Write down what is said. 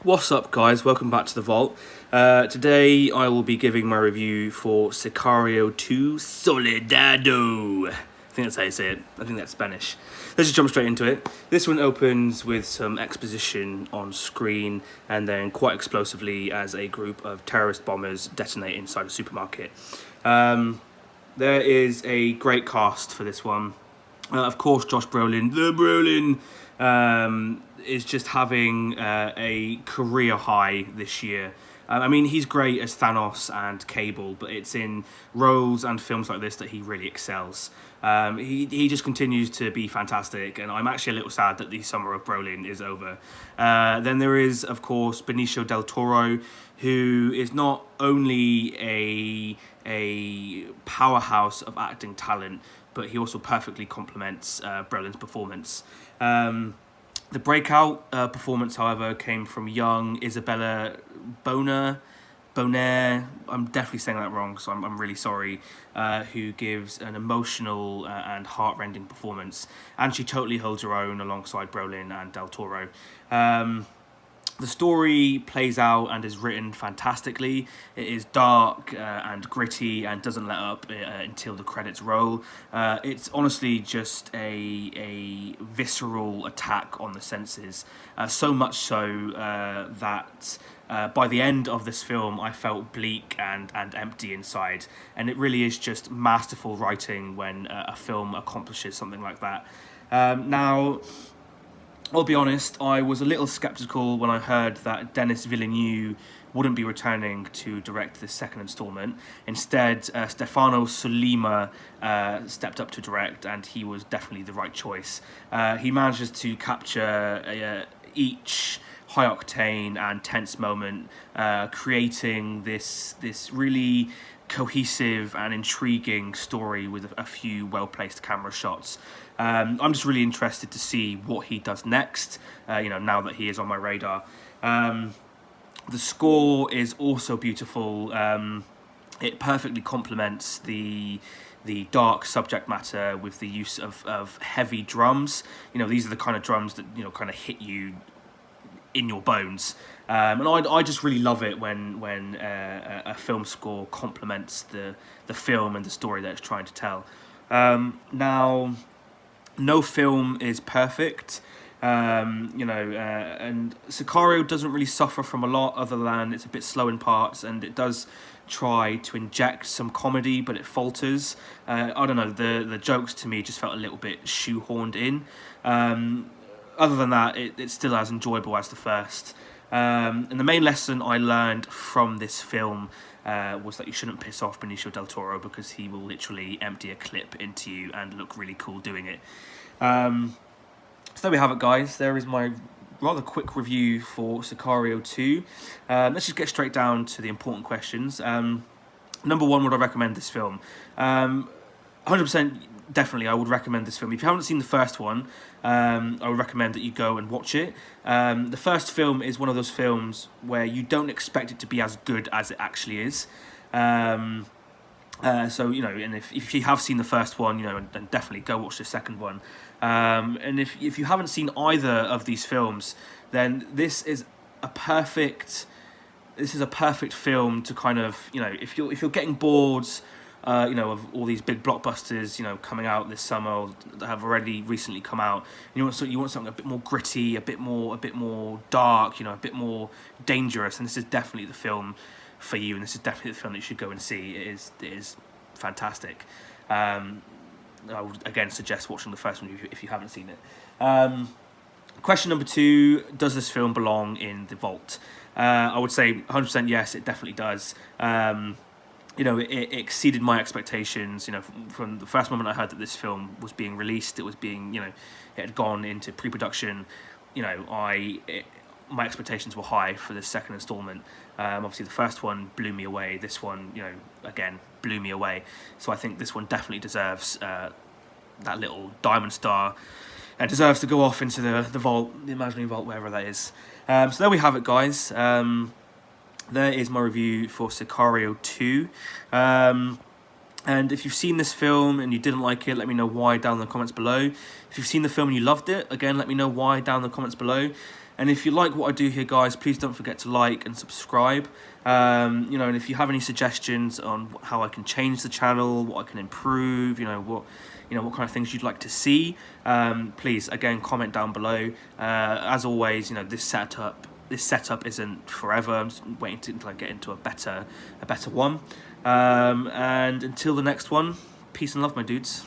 What's up, guys? Welcome back to the Vault. Today I will be giving my review for Sicario 2 Soldado. I think that's how you say it. I think that's Spanish. Let's just jump straight into it. This one opens with some exposition on screen and then quite explosively as a group of terrorist bombers detonate inside a supermarket. There is a great cast for this one. Of course, Josh Brolin, the Brolin, is just having a career high this year. I mean, he's great as Thanos and Cable, but it's in roles and films like this that he really excels. He just continues to be fantastic, and I'm actually a little sad that the summer of Brolin is over. Then there is, of course, Benicio del Toro, who is not only a powerhouse of acting talent, but he also perfectly complements Brolin's performance. The breakout performance, however, came from young Isabella Bonaire. I'm definitely saying that wrong, so I'm really sorry. Who gives an emotional and heart-rending performance, and she totally holds her own alongside Brolin and Del Toro. The story plays out and is written fantastically. It is dark and gritty and doesn't let up until the credits roll. It's honestly just a visceral attack on the senses. So much so that by the end of this film, I felt bleak and empty inside. And it really is just masterful writing when a film accomplishes something like that. Now, I'll be honest, I was a little skeptical when I heard that Denis Villeneuve wouldn't be returning to direct this second installment. Instead, Stefano Sollima stepped up to direct, and he was definitely the right choice. He manages to capture each high-octane and tense moment, creating this really cohesive and intriguing story with a few well-placed camera shots. I'm just really interested to see what he does next, now that he is on my radar. The score is also beautiful. It perfectly complements the dark subject matter with the use of heavy drums. These are the kind of drums that kind of hit you in your bones, and I just really love it when a film score complements the film and the story that it's trying to tell. Now, no film is perfect, and Sicario doesn't really suffer from a lot other than it's a bit slow in parts, and it does try to inject some comedy, but it falters. I don't know, the jokes to me just felt a little bit shoehorned in. Other than that, it's still as enjoyable as the first. And the main lesson I learned from this film was that you shouldn't piss off Benicio del Toro, because he will literally empty a clip into you and look really cool doing it. So there we have it, guys. There is my rather quick review for Sicario 2. Let's just get straight down to the important questions. Number one, would I recommend this film? 100%. Definitely, I would recommend this film. If you haven't seen the first one, I would recommend that you go and watch it. The first film is one of those films where you don't expect it to be as good as it actually is. And if you have seen the first one, then definitely go watch the second one. And if you haven't seen either of these films, then this is a perfect film to kind of, if you're getting bored, of all these big blockbusters, coming out this summer or that have already recently come out. You want something a bit more gritty, a bit more dark, a bit more dangerous. And this is definitely the film for you. And this is definitely the film that you should go and see. It is fantastic. I would again suggest watching the first one if you haven't seen it. Question number two: does this film belong in the vault? I would say 100% yes. It definitely does. It exceeded my expectations. From the first moment I heard that this film was being released, it was being, it had gone into pre-production. My expectations were high for the second installment. Obviously, the first one blew me away. This one, again, blew me away. So I think this one definitely deserves that little diamond star, and deserves to go off into the vault, the imaginary vault, wherever that is. So there we have it, guys. There is my review for Sicario 2. And if you've seen this film and you didn't like it, let me know why down in the comments below. If you've seen the film and you loved it, again, let me know why down in the comments below. And if you like what I do here, guys, please don't forget to like and subscribe. You know, and if you have any suggestions on how I can change the channel, what I can improve, what kind of things you'd like to see, please again comment down below. As always, this setup isn't forever. I'm just waiting until I get into a better one. And until the next one, peace and love, my dudes.